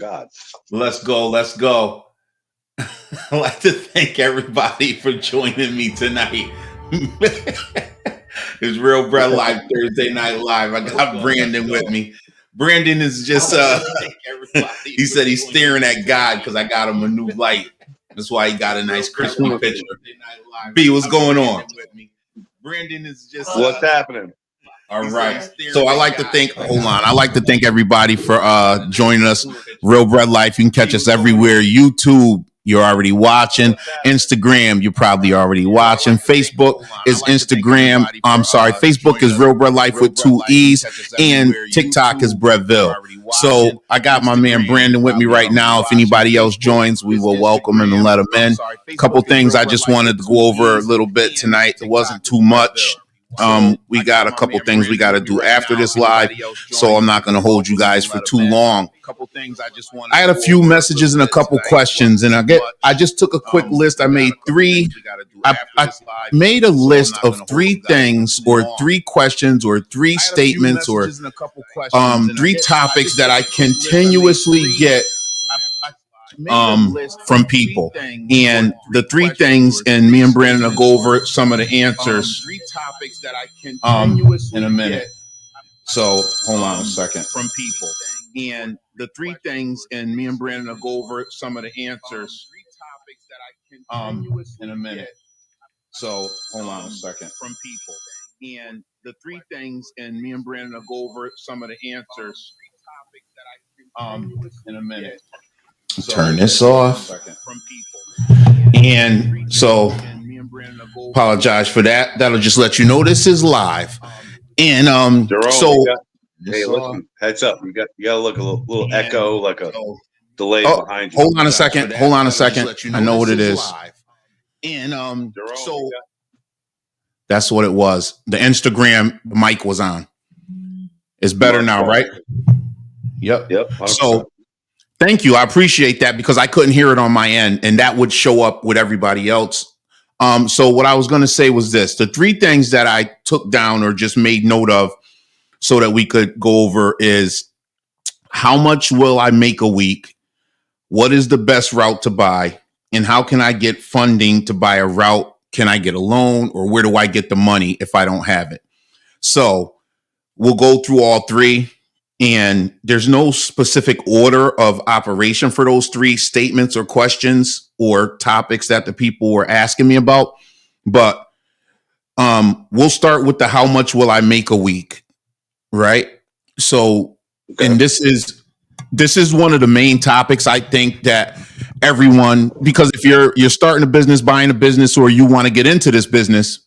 God. Let's go. Let's go. I'd like to thank everybody for joining me tonight. It's Real Bread Live Thursday Night Live. I got Brandon with me. Brandon is just he said he's staring at God because I got him a new light. That's why he got a nice crispy picture. B, what's going on? Brandon is just what's happening? All right. So I like to thank, I like to thank everybody for joining us. Real Bread Life. You can catch us everywhere. YouTube, you're already watching. Instagram, you're probably already watching. Facebook is Instagram. I'm sorry. Facebook is Real Bread Life with 2 E's. And TikTok is Breadville. So I got my man Brandon with me right now. If anybody else joins, we will welcome him and let him in. A couple things I just wanted to go over a little bit tonight. It wasn't too much. We got a couple things we got to do after this live, so I'm not going to hold you guys for too long. I had a few messages and a couple questions, and I just took a quick list. I made made a list of 3 things or 3 questions or 3 statements or 3 topics that I continuously get from people, and the 3 things, and me and Brandon will go over some of the answers in a minute. So hold on a second. From people, and the 3 things, and me and Brandon will go over some of the answers in a minute. So hold on a second. From people, and the 3 things, and me and Brandon will go over some of the answers in a minute. Turn this off. And so apologize for that. That'll just let you know this is live. And Jerome, so hey, listen, heads up. You got to look a little echo, like a delay behind you. Hold on a second. I know what it is. And so that's what it was. The Instagram mic was on. It's better now, right? Yep. 100%. So thank you. I appreciate that, because I couldn't hear it on my end, and that would show up with everybody else. So what I was going to say was this: the 3 things that I took down or just made note of so that we could go over is, how much will I make a week? What is the best route to buy? And how can I get funding to buy a route? Can I get a loan, or where do I get the money if I don't have it? So we'll go through all 3. And there's no specific order of operation for those 3 statements or questions or topics that the people were asking me about. But we'll start with the how much will I make a week, right? So, okay. And this is one of the main topics, I think, that everyone, because if you're starting a business, buying a business, or you want to get into this business,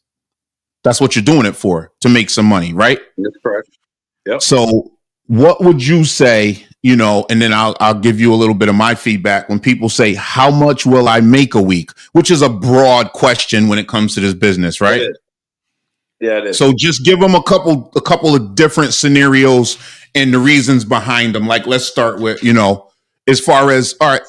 that's what you're doing it for, to make some money, right? That's correct. Yep. So what would you say, and then I'll give you a little bit of my feedback when people say, how much will I make a week? Which is a broad question when it comes to this business, right? It is. Yeah, it is. So just give them a couple of different scenarios and the reasons behind them. Like, let's start with, as far as, all right,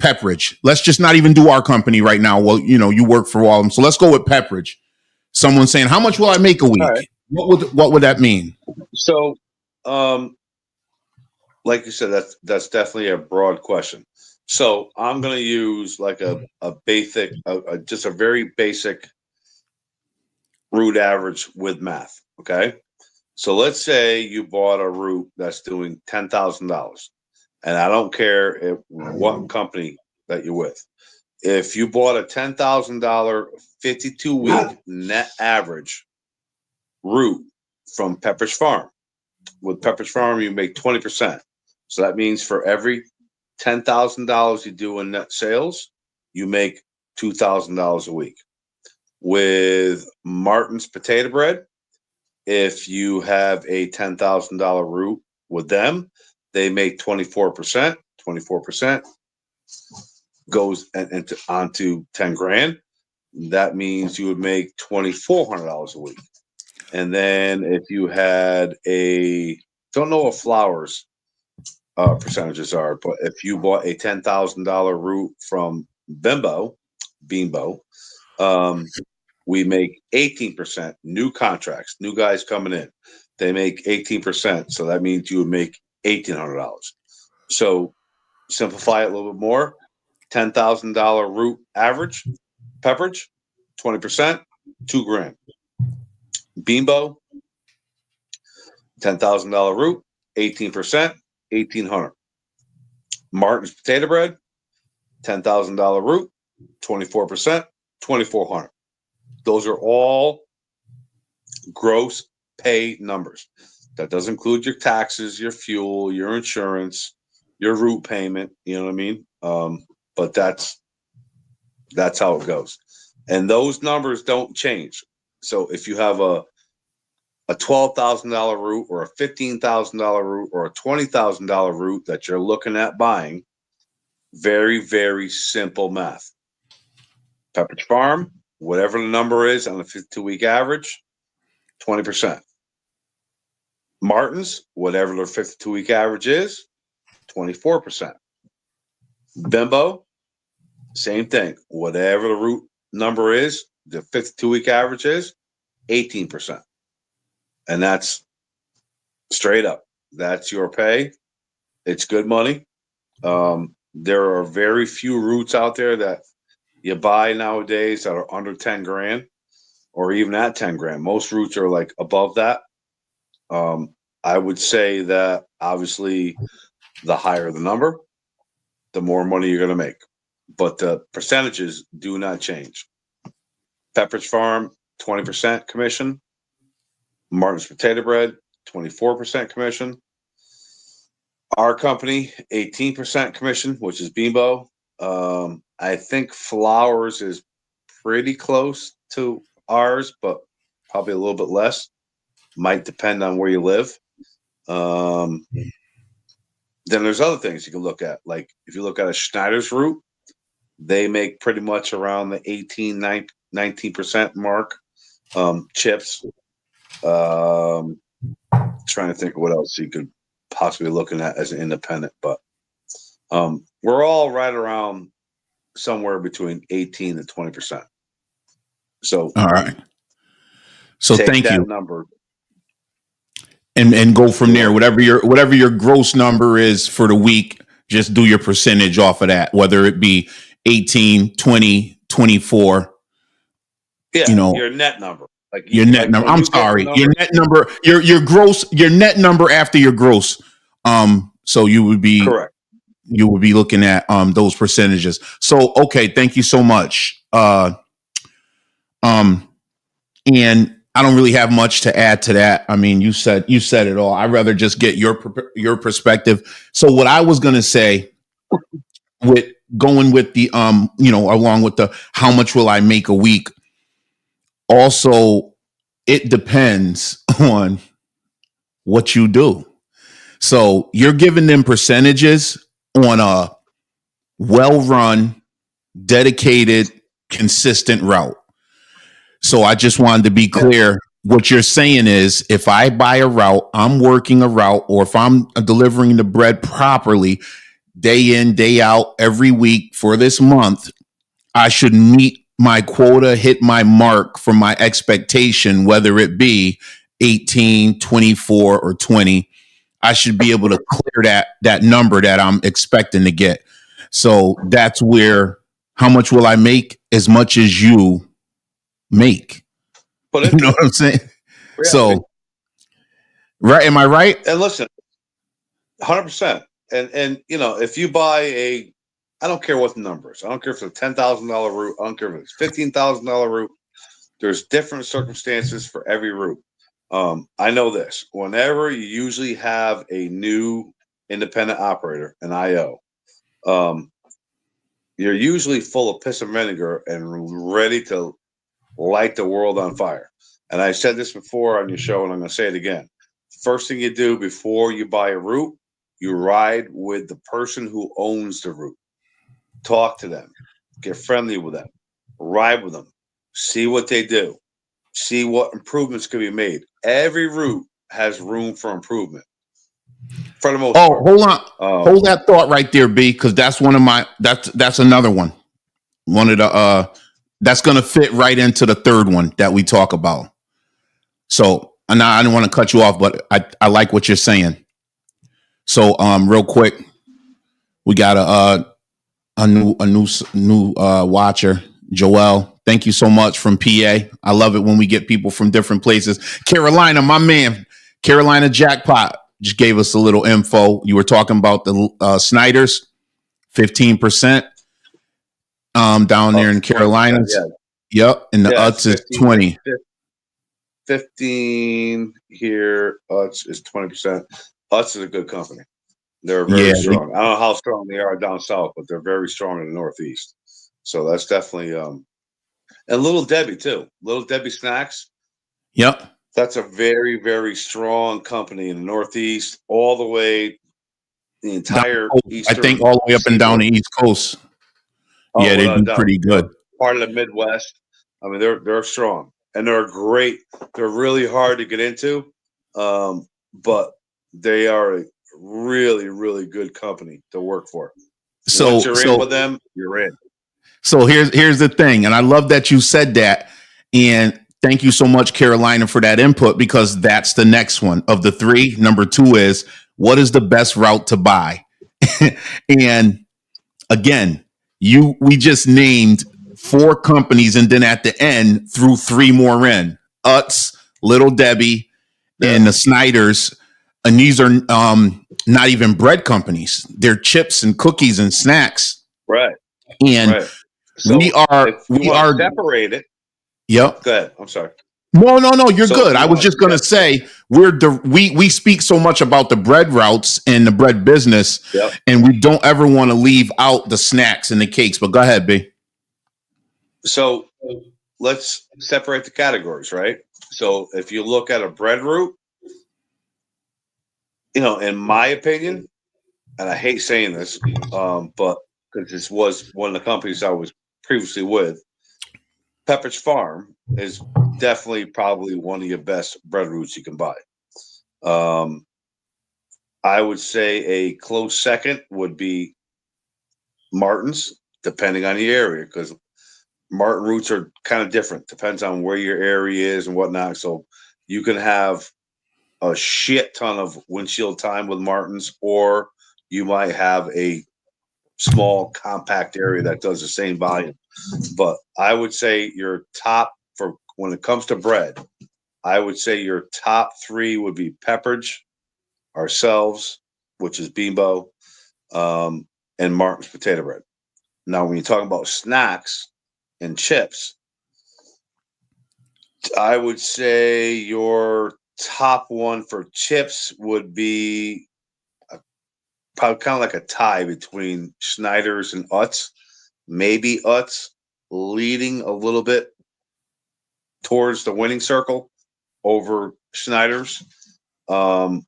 Pepperidge. Let's just not even do our company right now. Well, you work for all of them. So let's go with Pepperidge. Someone saying, how much will I make a week? Right. What would that mean? So, like you said, that's definitely a broad question. So I'm going to use like a basic, just a very basic root average with math. Okay. So let's say you bought a root that's doing $10,000, and I don't care what company that you're with. If you bought a $10,000 52-week net average root from Pepperidge Farm, with Pepperidge Farm, you make 20%. So that means for every $10,000 you do in net sales, you make $2,000 a week. With Martin's Potato Bread, if you have a $10,000 root with them, they make 24%. 24% goes onto 10 grand. That means you would make $2,400 a week. And then if you had don't know what Flowers percentages are, but if you bought a $10,000 root from Beambo, we make 18%. New contracts, new guys coming in, they make 18%. So that means you would make $1,800. So simplify it a little bit more. $10,000 root average pepperage, 20%, $2,000. Beanbo, $10,000 root, 18%, 1,800. Martin's potato bread, $10,000 root, 24%, 2,400. Those are all gross pay numbers. That does include your taxes, your fuel, your insurance, your root payment. You know what I mean? But that's how it goes, and those numbers don't change. So if you have a $12,000 root or a $15,000 root or a $20,000 root that you're looking at buying, very, very simple math. Pepperidge Farm, whatever the number is on the 52-week average, 20%. Martin's, whatever the 52-week average is, 24%. Bimbo, same thing. Whatever the root number is, the 52-week average is, 18%. And that's straight up. That's your pay. It's good money. There are very few roots out there that you buy nowadays that are under 10 grand or even at 10 grand. Most roots are like above that. I would say that obviously the higher the number, the more money you're going to make. But the percentages do not change. Pepperidge Farm, 20% commission. Martin's Potato Bread, 24% commission. Our company, 18% commission, which is Bimbo. I think Flowers is pretty close to ours, but probably a little bit less. Might depend on where you live. Then there's other things you can look at. Like if you look at a Schneider's root, they make pretty much around the 18, 19% mark. Chips. Trying to think of what else you could possibly be looking at as an independent, but we're all right around somewhere between 18 and 20%. So all right. So take thank that you. number and go from there. Whatever your gross number is for the week, just do your percentage off of that, whether it be 18, 20, 24. Yeah, you know, your net number. Like your net number. I'm sorry. Your net number, your gross, your net number after your gross. So you would be correct. You would be looking at those percentages. So okay, thank you so much. And I don't really have much to add to that. I mean, you said it all. I'd rather just get your perspective. So what I was going to say with going with the along with the how much will I make a week? Also, it depends on what you do. So you're giving them percentages on a well-run, dedicated, consistent route. So I just wanted to be clear. What you're saying is if I buy a route, I'm working a route, or if I'm delivering the bread properly, day in, day out, every week for this month, I should meet my quota, hit my mark for my expectation, whether it be 18, 24, or 20. I should be able to clear that number that I'm expecting to get. So that's where, how much will I make? As much as you make. You know what I'm saying? Yeah. So, right? Am I right? And listen, 100%. And if you buy I don't care what the number is. I don't care if it's a $10,000 route. I don't care if it's $15,000 route. There's different circumstances for every route. I know this. Whenever you usually have a new independent operator, an IO, you're usually full of piss and vinegar and ready to light the world on fire. And I said this before on your show, and I'm going to say it again. First thing you do before you buy a route, you ride with the person who owns the route. Talk to them. Get friendly with them. Ride with them. See what they do. See what improvements can be made. Every route has room for improvement. For the most part. Hold on. Hold that thought right there, B, because that's one of my that's another one. One of the that's gonna fit right into the third one that we talk about. So and I didn't want to cut you off, but I like what you're saying. So real quick. We got a new watcher, Joel. Thank you so much from PA. I love it when we get people from different places. Carolina, my man, Carolina Jackpot just gave us a little info. You were talking about the Snyder's 15%. Down there in Carolinas. Yeah. Yep. And the Utz is 20. 15 here. Utz is 20%. Utz is a good company. They're very strong. I don't know how strong they are down south, but they're very strong in the Northeast. So that's definitely and Little Debbie too. Little Debbie Snacks. Yep. That's a very, very strong company in the Northeast, all the way the entire I think all the way up and down the East Coast. Oh, yeah, they do pretty good. Part of the Midwest. I mean, they're strong and they're great. They're really hard to get into, but they are a really, really good company to work for. So once you're in with them, you're in. So here's the thing, and I love that you said that. And thank you so much, Carolina, for that input, because that's the next one of the three. Number 2 is, what is the best route to buy? And again, we just named 4 companies, and then at the end threw 3 more in: Utz, Little Debbie, and the Snyder's. And these are not even bread companies; they're chips and cookies and snacks. Right. And so we are separated. Yep. Go ahead. I'm sorry. No, you're good. I was just going to say we speak so much about the bread routes and the bread business, and we don't ever want to leave out the snacks and the cakes. But go ahead, B. So let's separate the categories, right? So if you look at a bread route, in my opinion, and I hate saying this, but because this was one of the companies I was previously with, Pepperidge Farm is definitely probably one of your best bread routes you can buy. I would say a close second would be Martin's, depending on the area, because Martin routes are kind of different. Depends on where your area is and whatnot. So you can have a shit ton of windshield time with Martin's, or you might have a small compact area that does the same volume. But I would say your top, for when it comes to bread, I would say your top 3 would be Pepperidge, ourselves, which is Bimbo, and Martin's potato bread. Now, when you're talking about snacks and chips, I would say your top one for chips would be probably kind of like a tie between Snyder's and Utz. Maybe Utz leading a little bit towards the winning circle over Snyder's. And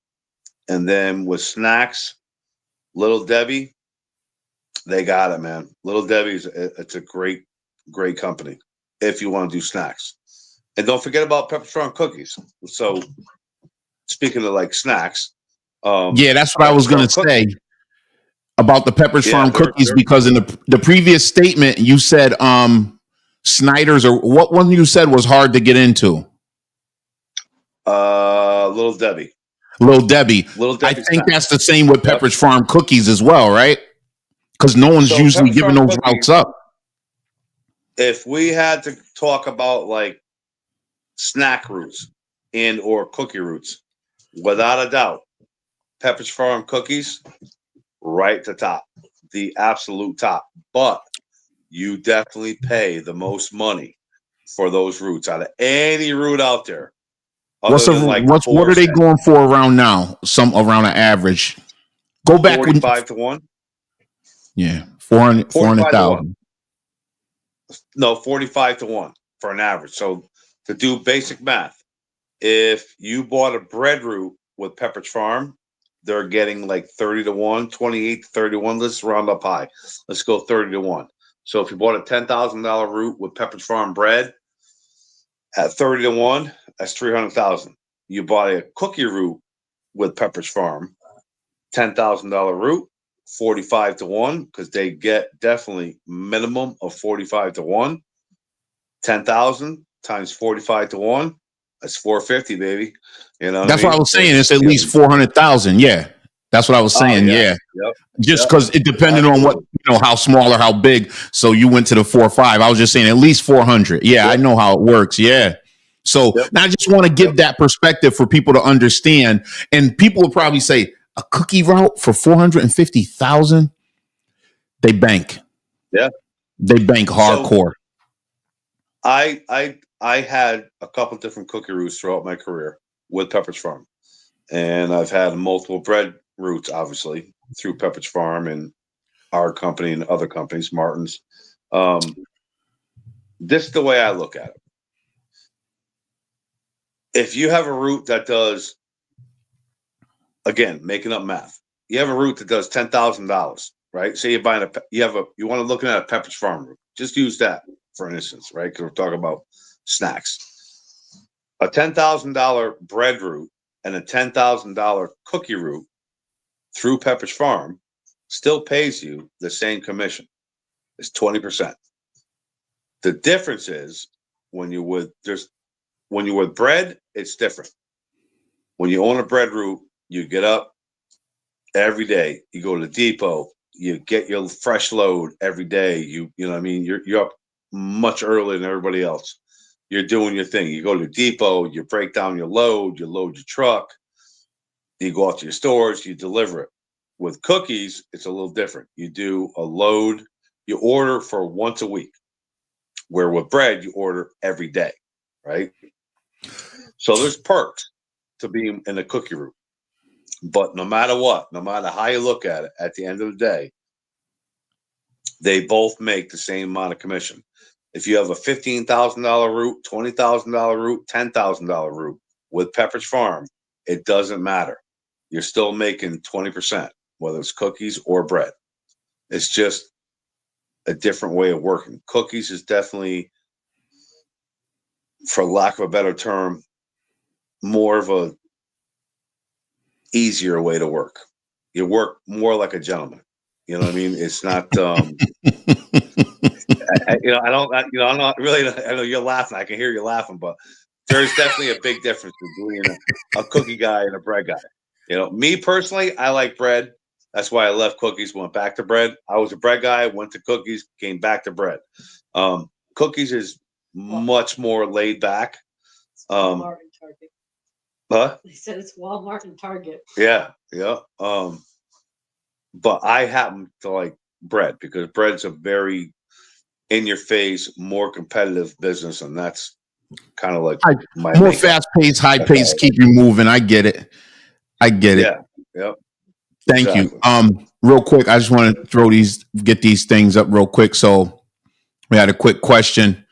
then with snacks, Little Debbie, they got it, man. Little Debbie's it's a great company if you want to do snacks. And don't forget about Pepperidge Farm cookies. So speaking of like snacks, that's what I was going to say about the Pepperidge Farm cookies, because in the previous statement you said Snyder's, or what one you said was hard to get into? Little Debbie. I think that's the same with Pepperidge Farm cookies as well, right? Because no one's usually giving those routes up. If we had to talk about like snack routes and or cookie routes, without a doubt, Pepperidge Farm cookies, right to top, the absolute top. But you definitely pay the most money for those routes out of any route out there. What are they going for around now? Some around an average. Go back 45 to 1. Yeah, 400,000. No, 45 to 1 for an average. So to do basic math, if you bought a bread route with Pepperidge Farm, they're getting like 30 to 1, 28 to 31. Let's round up high. Let's go 30 to 1. So if you bought a $10,000 route with Pepperidge Farm bread at 30 to 1, that's 300,000. You bought a cookie route with Pepperidge Farm, $10,000 route, 45 to 1, because they get definitely minimum of 45 to 1. 10,000 times 45 to 1, that's 450, baby. That's what I was saying. It's at least 400,000. Yeah, That's what I was saying. Yeah. Yep. Just because it depended on what, how small or how big. So you went to the 4 or 5. I was just saying at least 400. Yeah, I know how it works. Yeah. So now I just want to give that perspective for people to understand. And people will probably say a cookie route for 450,000. They bank. Yeah. They bank hardcore. So I had a couple different cookie routes throughout my career with Pepperidge Farm. And I've had multiple bread routes, obviously, through Pepperidge Farm and our company and other companies, Martin's. This is the way I look at it. If you have a route that does, again, making up math, you have a route that does $10,000, right? Say you're buying you want to look at a Pepperidge Farm route. Just use that for instance, right? Because we're talking about snacks. A $10,000 bread route and a $10,000 cookie route through Pepperidge Farm still pays you the same commission. It's 20%. The difference is when you're with bread, it's different. When you own a bread route, you get up every day. You go to the depot. You get your fresh load every day. You know what I mean? You're up much earlier than everybody else. You're doing your thing. You go to the depot. You break down your load. You load your truck. You go out to your stores. You deliver it. With cookies, it's a little different. You do a load. You order for once a week. Where with bread, you order every day, right? So there's perks to being in a cookie route. But no matter what, no matter how you look at it, at the end of the day, they both make the same amount of commission. If you have a $15,000 route, $20,000 route, $10,000 route with Pepperidge Farm, it doesn't matter. You're still making 20%, whether it's cookies or bread. It's just a different way of working. Cookies is definitely, for lack of a better term, more of a easier way to work. You work more like a gentleman. You know what I mean? It's not, I'm not really, I know you're laughing. I can hear you laughing, but there's definitely a big difference between a cookie guy and a bread guy. Me personally, I like bread. That's why I left cookies, went back to bread. I was a bread guy, went to cookies, came back to bread. Cookies is much more laid back. Walmart and Target. Huh? They said it's Walmart and Target. Yeah. But I happen to like bread because bread's a very in-your-face, more competitive business, and that's kind of like my more fast-paced, high-paced, keep you moving. I get it. Yeah. Yep. Thank you. Real quick, I just want to get these things up real quick. So we had a quick question.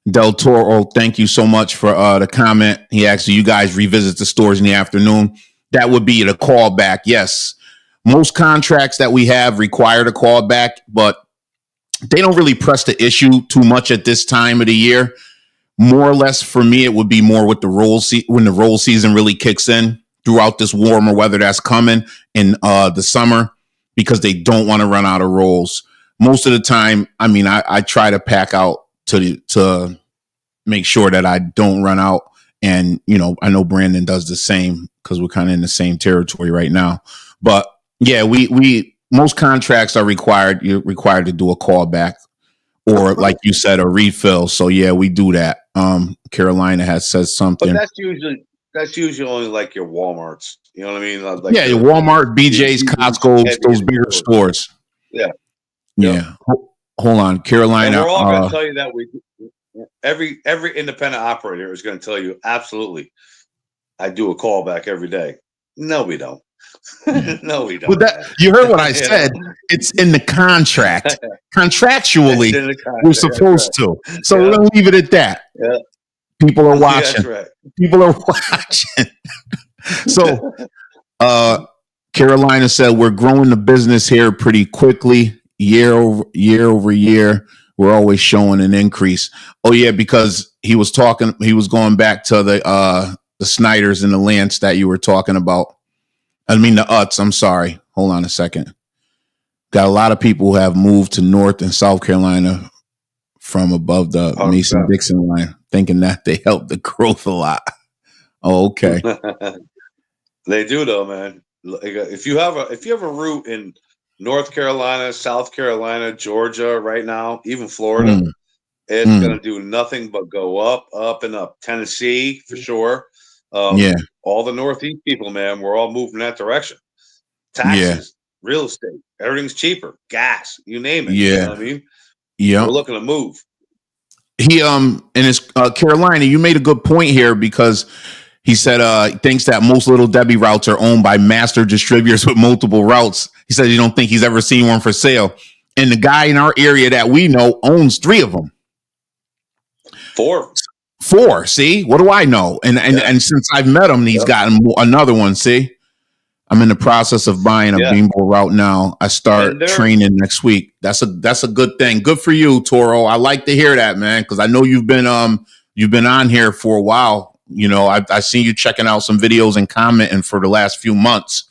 Del Toro, thank you so much for the comment. He asked, do you guys revisit the stores in the afternoon? That would be the callback. Yes. Most contracts that we have require the callback, but they don't really press the issue too much at this time of the year. More or less for me, it would be more with the when the roll season really kicks in throughout this warmer weather that's coming in the summer, because they don't want to run out of rolls. Most of the time, I mean, I try to pack out to make sure that I don't run out. And, I know Brandon does the same because we're kind of in the same territory right now. But yeah, we most contracts are you're required to do a callback or, like you said, a refill. So yeah, we do that. Carolina has said something. But that's usually only like your Walmarts. You know what I mean? Like your Walmart, BJ's, Costco's, those bigger stores. Yeah. Yeah. Hold on, Carolina. And we're all going to tell you that every independent operator is going to tell you, absolutely, I do a callback every day. No, we don't. No, we don't. Well, you heard what I said. It's in the contract. Contractually, we're supposed to. So we're going to leave it at that. Yeah. People are watching. That's right. People are watching. So Carolina said, we're growing the business here pretty quickly. Year over year, we're always showing an increase. Oh yeah, because he was going back to the Snyders and the Lance that you were talking about. I mean the Utz. I'm sorry. Hold on a second. Got a lot of people who have moved to North and South Carolina from above the Mason-Dixon line, thinking that they help the growth a lot. Oh, okay. They do though, man. if you have a route in North Carolina, South Carolina, Georgia, right now, even Florida, Mm, it's mm, going to do nothing but go up, up, and up. Tennessee, for sure. yeah, All the Northeast people, man, we're all moving that direction. yeah, Taxes, real estate, everything's cheaper. Gas, you name it. You yeah, know what I mean? yeah. We're looking to move. He and it's Carolina. You made a good point here because he said he thinks that most Little Debbie routes are owned by master distributors with multiple routes. He said he don't think he's ever seen one for sale. And the guy in our area that we know owns 3 of them. 4. 4. See, what do I know? And since I've met him, he's gotten another one. See, I'm in the process of buying a Beanbo route now. I start training next week. That's a good thing. Good for you, Toro. I like to hear that, man, because I know you've been on here for a while. You know, I seen you checking out some videos and commenting for the last few months.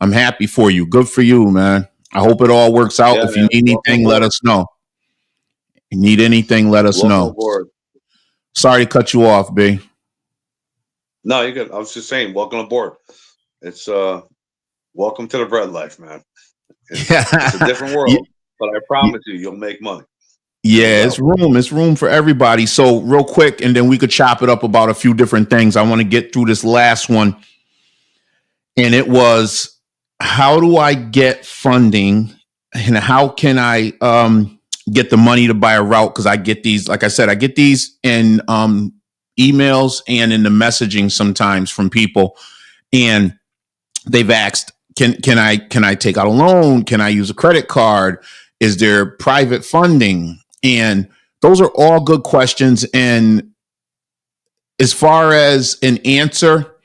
I'm happy for you. Good for you, man. I hope it all works out. If you need anything, let us know. You need anything, let us know. Aboard. Sorry to cut you off, B. No, you're good. I was just saying, welcome aboard. It's welcome to the bread life, man. It's a different world, but I promise you'll make money. Yeah, it's room for everybody. So real quick, and then we could chop it up about a few different things. I want to get through this last one. And it was, how do I get funding and how can I get the money to buy a route? Because I get these, like I said, I get these in emails and in the messaging sometimes from people. And they've asked, can I take out a loan? Can I use a credit card? Is there private funding? And those are all good questions. And as far as an answer,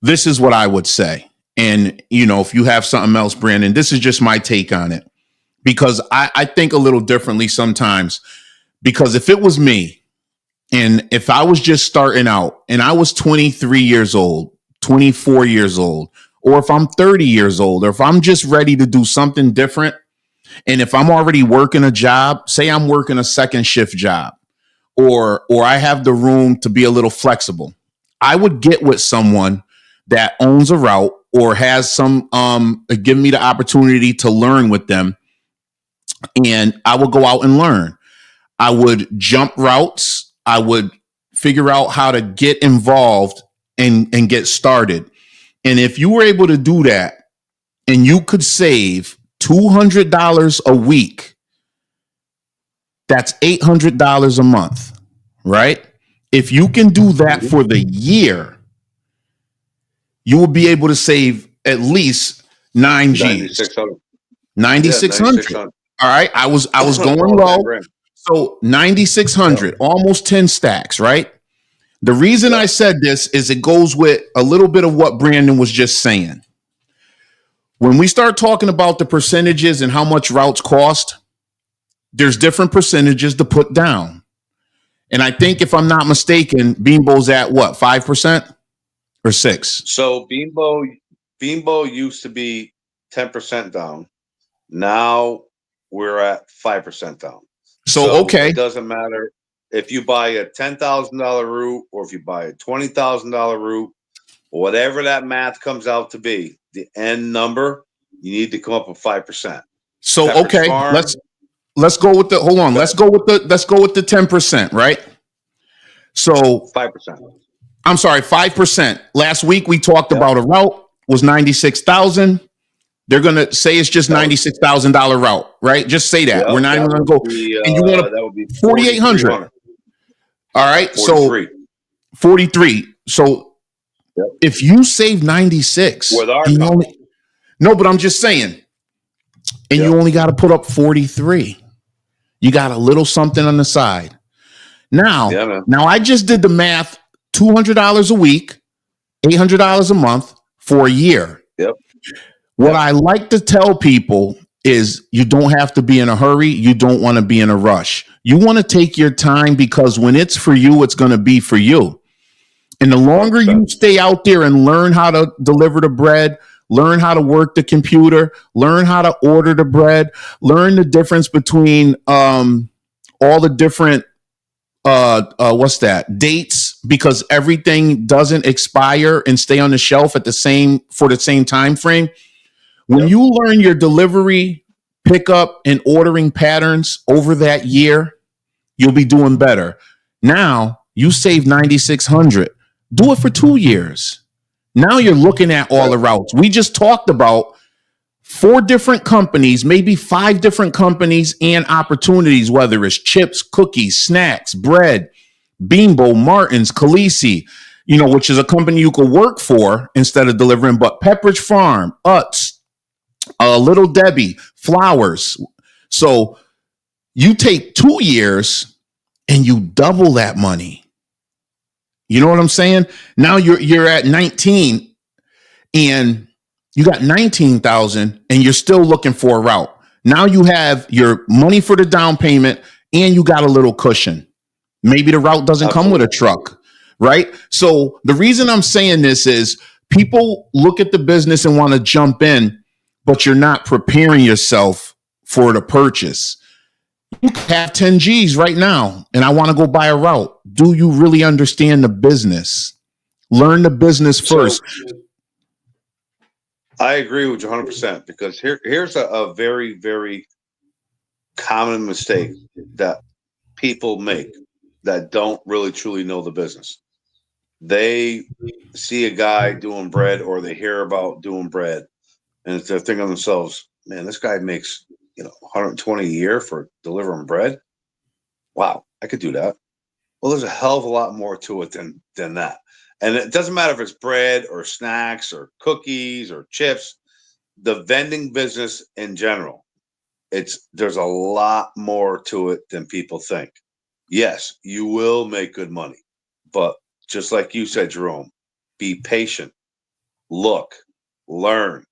this is what I would say. And, you know, if you have something else, Brandon, this is just my take on it, because I think a little differently sometimes. Because if it was me and if I was just starting out and I was 23 years old, 24 years old, or if I'm 30 years old, or if I'm just ready to do something different, and if I'm already working a job, say I'm working a second shift job, or I have the room to be a little flexible, I would get with someone that owns a route or has some give me the opportunity to learn with them, and I would go out and learn. I would jump routes. I would figure out how to get involved and get started. And if you were able to do that and you could save $200 a week, that's $800 a month, right? If you can do that for the year, you will be able to save at least 9 G's. 9,600. All right. I was going low. So 9,600, almost 10 stacks, right? The reason I said this is it goes with a little bit of what Brandon was just saying. When we start talking about the percentages and how much routes cost, there's different percentages to put down. And I think, if I'm not mistaken, Beanbo's at what, 5% or 6%? So Beanbo used to be 10% down. Now we're at 5% down. So okay, it doesn't matter if you buy a $10,000 route or if you buy a $20,000 route, whatever that math comes out to be, the end number, you need to come up with 5%. So Pepperidge okay, Farm, let's go with the hold on. Let's go with the 10%, right? So 5%. I'm sorry, 5%. Last week we talked about a route was 96,000. They're gonna say it's just $96,000 route, right? Just say that. We're not even gonna go. And you want that would be 4,800. All right, 43. so 43. So if you save 96, with our no, but I'm just saying, and you only got to put up 43. You got a little something on the side. Now I just did the math: $200 a week, $800 a month for a year. Yep. What I like to tell people is you don't have to be in a hurry. You don't want to be in a rush. You want to take your time, because when it's for you, it's going to be for you. And the longer you stay out there and learn how to deliver the bread, learn how to work the computer, learn how to order the bread, learn the difference between all the different dates, because everything doesn't expire and stay on the shelf at the same time frame. When Yep. you learn your delivery, pickup, and ordering patterns over that year, you'll be doing better. Now you save 9,600. Do it for 2 years. Now you're looking at all the routes. We just talked about 4 different companies, maybe 5 different companies and opportunities, whether it's chips, cookies, snacks, bread, Beanbo, Martin's, Khaleesi, which is a company you could work for instead of delivering, but Pepperidge Farm, Utz, Little Debbie, Flowers. So you take 2 years and you double that money. You know what I'm saying? Now you're at 19 and you got 19,000 and you're still looking for a route. Now you have your money for the down payment and you got a little cushion. Maybe the route doesn't come with a truck, right? So the reason I'm saying this is people look at the business and want to jump in, but you're not preparing yourself for the purchase. You have 10 G's right now, and I want to go buy a route. Do you really understand the business? Learn the business first. So, I agree with you 100% because here's a very, very common mistake that people make that don't really truly know the business. They see a guy doing bread or they hear about doing bread and they're thinking to themselves, man, this guy makes 120 a year for delivering bread. Wow, I could do that. Well, there's a hell of a lot more to it than that. And it doesn't matter if it's bread or snacks or cookies or chips, the vending business in general, there's a lot more to it than people think. Yes, you will make good money, but just like you said, Jerome, be patient, look, learn,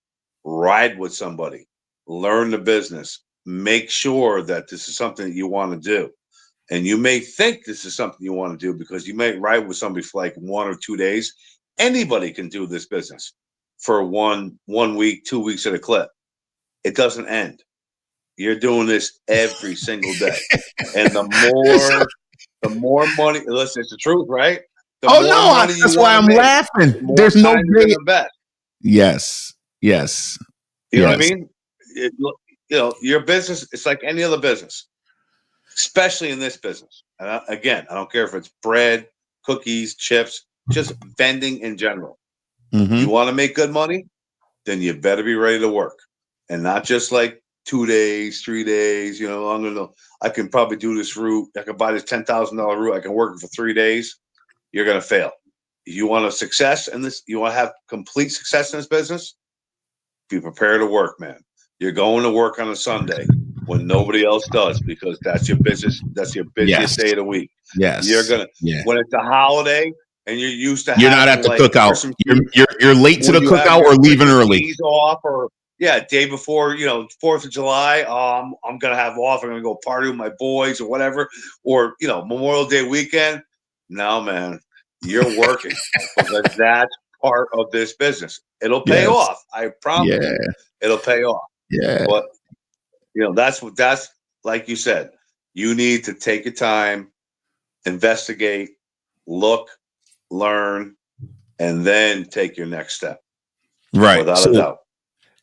ride with somebody, learn the business, make sure that this is something that you want to do. And you may think this is something you want to do because you may ride with somebody for like 1 or 2 days. Anybody can do this business for one week, 2 weeks at a clip. It doesn't end. You're doing this every single day. And the more money, listen, it's the truth, right? The more money that's why I'm laughing. There's no bet. Yes. You know what I mean? Your business, it's like any other business, especially in this business. And again, I don't care if it's bread, cookies, chips, just vending in general. Mm-hmm. You want to make good money? Then you better be ready to work. And not just like 2 days, 3 days, I can probably do this route. I can buy this $10,000 route. I can work it for 3 days. You're going to fail. If you want a success in this, you want to have complete success in this business, be prepared to work, man. You're going to work on a Sunday when nobody else does because that's your business. That's your busiest day of the week. Yes. You're going to, when it's a holiday and you're used to you're not at the cookout. You're late to the cookout or leaving early. Days off or day before, 4th of July. I'm going to have off. I'm going to go party with my boys or whatever. Or, Memorial Day weekend. No, man, you're working because that's part of this business. It'll pay off. I promise you, it'll pay off. Yeah. But, that's like you said, you need to take your time, investigate, look, learn, and then take your next step. Right. Without a doubt.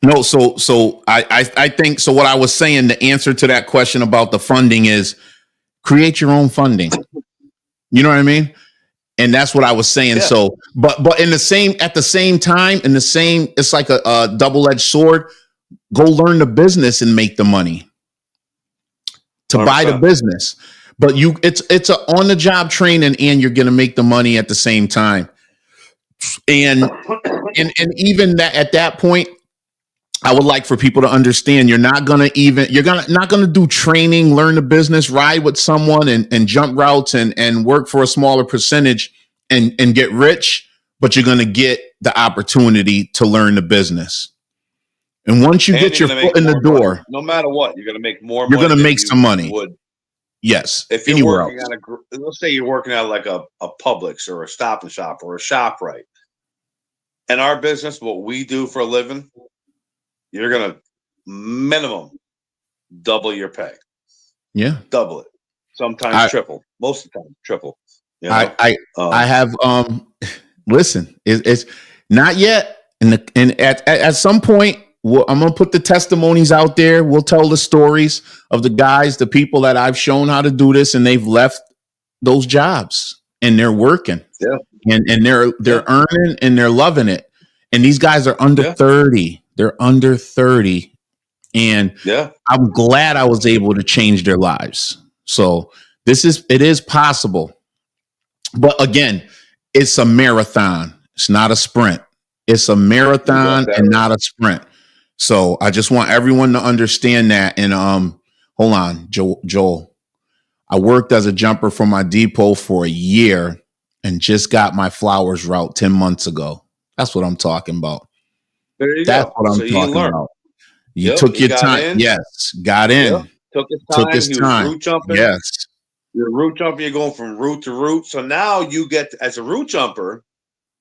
No, so I think so. What I was saying, the answer to that question about the funding is create your own funding. You know what I mean? And that's what I was saying. Yeah. So, but at the same time, it's like a double-edged sword. Go learn the business and make the money to 100%. Buy the business. But it's a on-the-job training, and you're going to make the money at the same time. And even that at that point, I would like for people to understand you're not going to do training, learn the business, ride with someone and jump routes and work for a smaller percentage and get rich, but you're going to get the opportunity to learn the business. And once you get your foot in the door, no matter what, you're going to make more. You're going to make some money. Yes. If you're working let's say you're working at like a Publix or a Stop and Shop or a ShopRite. In our business, what we do for a living, you're going to minimum double your pay. Yeah. Double it. Sometimes triple. Most of the time, triple. You know? I have listen, it's not yet. And at some point, I'm gonna put the testimonies out there. We'll tell the stories of the guys, the people that I've shown how to do this, and they've left those jobs and they're working. Yeah. And they're earning and they're loving it. And these guys are under 30. They're under 30. And I'm glad I was able to change their lives. So it is possible. But again, it's a marathon. It's not a sprint. It's a marathon and not a sprint. So I just want everyone to understand that. And hold on, Joel. I worked as a jumper for my depot for a year and just got my flowers route 10 months ago. That's what I'm talking about. There you That's go. what I'm talking about. You took your time. Yes. Got in. Yep. Took his time. Root jumping. Yes. You're root jumping. You're going from root to root. So now you get, as a root jumper,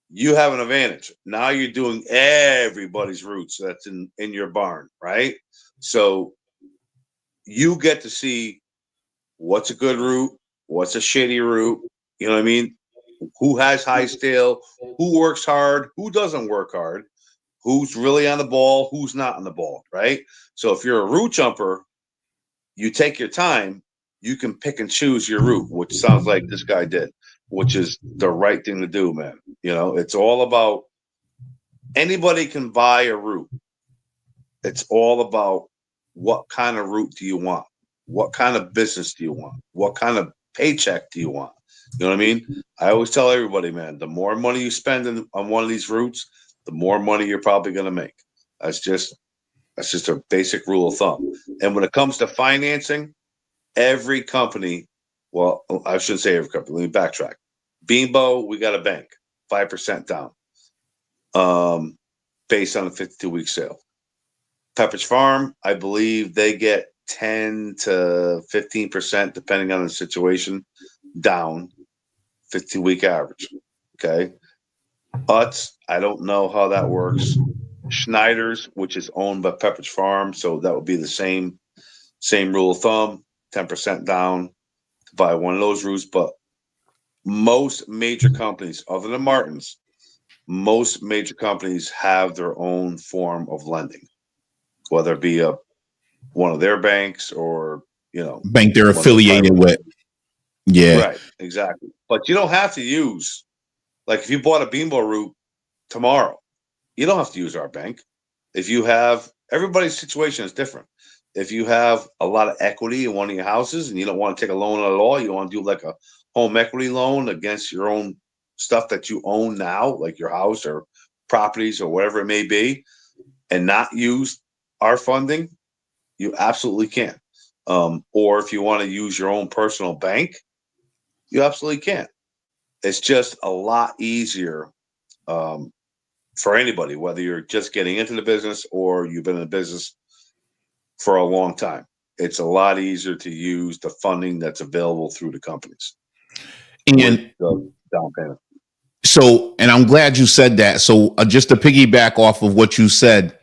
you have an advantage. Now you're doing everybody's roots that's in your barn, right? So you get to see what's a good root, what's a shitty root. You know what I mean? Who has high stale, who works hard, who doesn't work hard, who's really on the ball, who's not on the ball, right? So if you're a root jumper, you take your time, you can pick and choose your route, which sounds like this guy did, which is the right thing to do, man. You know, it's all about, anybody can buy a route. It's all about what kind of route do you want? What kind of business do you want? What kind of paycheck do you want? You know what I mean? I always tell everybody, man, the more money you spend on one of these routes, the more money you're probably going to make. That's just a basic rule of thumb. And when it comes to financing, every company, well, I shouldn't say every company, let me backtrack. Beambo, we got a bank, 5% down, based on a 52-week sale. Pepperidge Farm, I believe they get 10 to 15%, depending on the situation, down, 52-week average. Okay. Utz, I don't know how that works. Schneider's, which is owned by Pepperidge Farm, so that would be the same rule of thumb, 10% down to buy one of those routes. But most major companies, other than Martin's, most major companies have their own form of lending, whether it be one of their banks or, bank they're affiliated with. Yeah. Right, exactly. But you don't have to use, like if you bought a Beambo route tomorrow, you don't have to use our bank. If you have, everybody's situation is different. If you have a lot of equity in one of your houses and you don't want to take a loan at all, you want to do like a home equity loan against your own stuff that you own now, like your house or properties or whatever it may be, and not use our funding, you absolutely can. Or if you want to use your own personal bank, you absolutely can. It's just a lot easier for anybody, whether you're just getting into the business or you've been in the business for a long time. It's a lot easier to use the funding that's available through the companies. And the down payment. So, and I'm glad you said that. So just to piggyback off of what you said,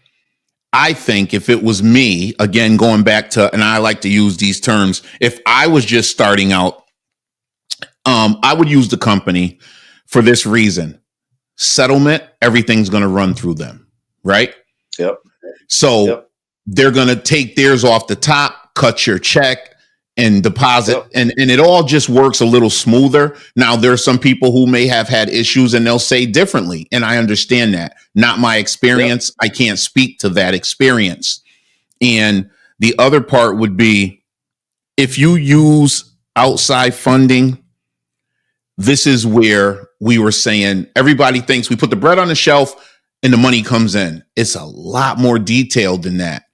I think if it was me, again, going back to, and I like to use these terms, if I was just starting out, I would use the company for this reason. Settlement, everything's going to run through them, right? Yep. So they're going to take theirs off the top, cut your check and deposit. And it all just works a little smoother. Now, there are some people who may have had issues and they'll say differently. And I understand that. Not my experience. I can't speak to that experience. And the other part would be, if you use outside funding, this is where we were saying everybody thinks we put the bread on the shelf and the money comes in. It's a lot more detailed than that.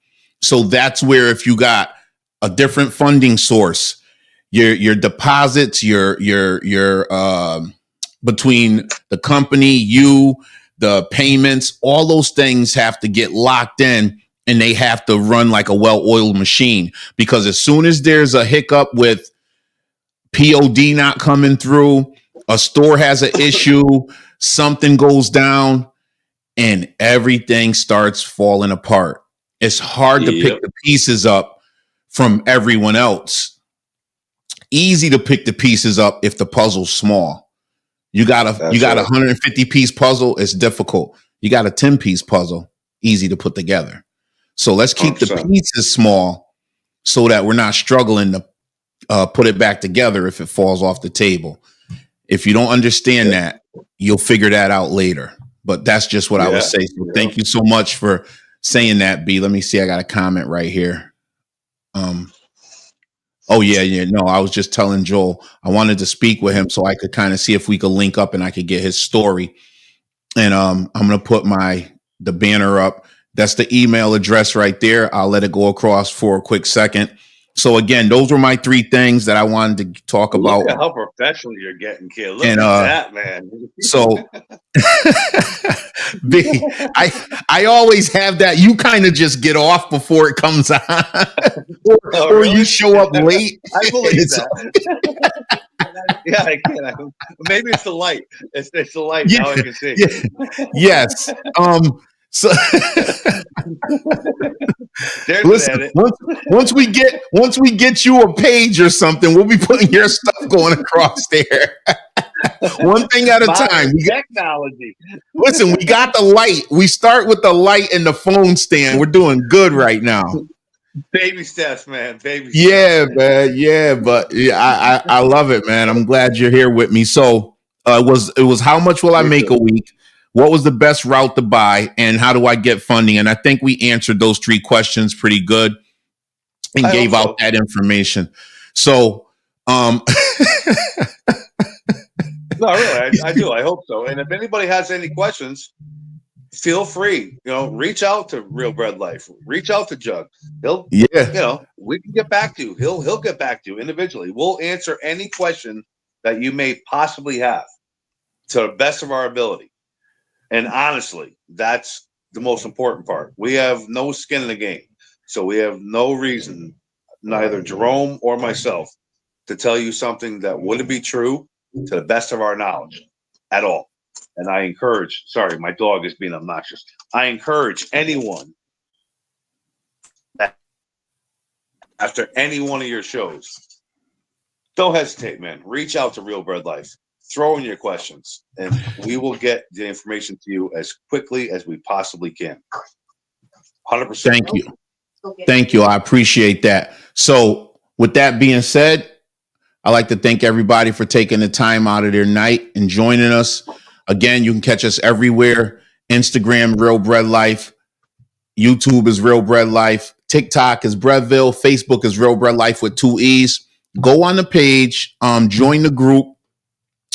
So that's where, if you got a different funding source, your deposits, your between the company, the payments, all those things have to get locked in, and they have to run like a well-oiled machine. Because as soon as there's a hiccup with POD not coming through, a store has an issue, something goes down, and everything starts falling apart. It's hard to pick the pieces up from everyone else. Easy to pick the pieces up if the puzzle's small. You got a 150 piece puzzle. It's difficult. You got a 10 piece puzzle, easy to put together. So let's keep 100%. the pieces small so that we're not struggling to put it back together if it falls off the table. If you don't understand that, you'll figure that out later. But that's just what I would say. So thank you so much for saying that, B. Let me see. I got a comment right here. Oh, yeah. No, I was just telling Joel I wanted to speak with him so I could kind of see if we could link up and I could get his story. And I'm going to put the banner up. That's the email address right there. I'll let it go across for a quick second. So again, those were my 3 things that I wanted to talk about. Look at how professional you're getting, kid. Look at that, man. So I always have that. You kind of just get off before it comes on, or really? you show up late. I believe that. Yeah, I can. Maybe it's the light. It's the light. Yeah, now I can see. Yeah, yes. So listen, once we get you a page or something, we'll be putting your stuff going across there. One thing at a time. Technology. Listen, we got the light. We start with the light and the phone stand. We're doing good right now. Baby steps, man. Baby steps. Yeah, man. Yeah, but yeah, I love it, man. I'm glad you're here with me. So it was how much will I make a week? What was the best route to buy, and how do I get funding? And I think we answered those 3 questions pretty good and gave out that information. So, no, really, I do. I hope so. And if anybody has any questions, feel free. Reach out to Real Bread Life. Reach out to Jug. We can get back to you. He'll get back to you individually. We'll answer any question that you may possibly have to the best of our ability. And honestly, that's the most important part. We have no skin in the game. So we have no reason, neither Jerome or myself, to tell you something that wouldn't be true to the best of our knowledge at all. And I encourage, sorry, my dog is being obnoxious. I encourage anyone that after any one of your shows, don't hesitate, man. Reach out to Real Bread Life. Throw in your questions, and we will get the information to you as quickly as we possibly can. 100%. Thank you. Thank you. I appreciate that. So with that being said, I'd like to thank everybody for taking the time out of their night and joining us. Again, you can catch us everywhere. Instagram, Real Bread Life. YouTube is Real Bread Life. TikTok is Breadville. Facebook is Real Bread Life with 2 E's. Go on the page. Join the group.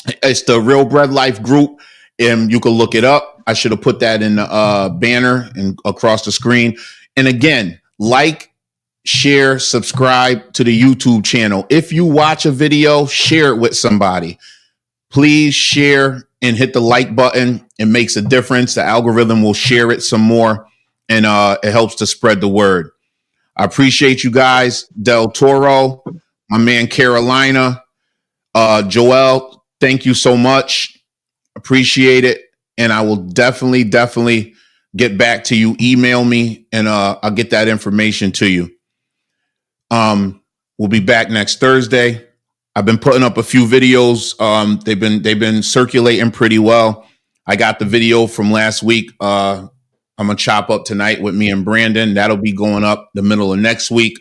It's the Real Bread Life group, and you can look it up. I should have put that in the banner and across the screen. And again, like, share, subscribe to the YouTube channel. If you watch a video, share it with somebody. Please share and hit the like button. It makes a difference. The algorithm will share it some more, and it helps to spread the word. I appreciate you guys. Del Toro, my man Carolina, Joel, thank you so much. Appreciate it. And I will definitely get back to you. Email me and I'll get that information to you. We'll be back next Thursday. I've been putting up a few videos. They've been circulating pretty well. I got the video from last week. I'm gonna chop up tonight with me and Brandon. That'll be going up the middle of next week.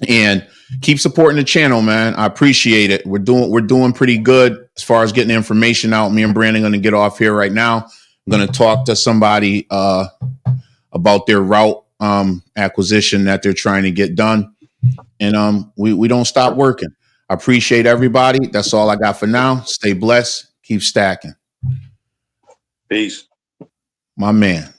And keep supporting the channel, man. I appreciate it. We're doing pretty good as far as getting the information out. Me and Brandon going to get off here right now. I'm going to talk to somebody about their route acquisition that they're trying to get done. And we don't stop working. I appreciate everybody. That's all I got for now. Stay blessed. Keep stacking. Peace. My man.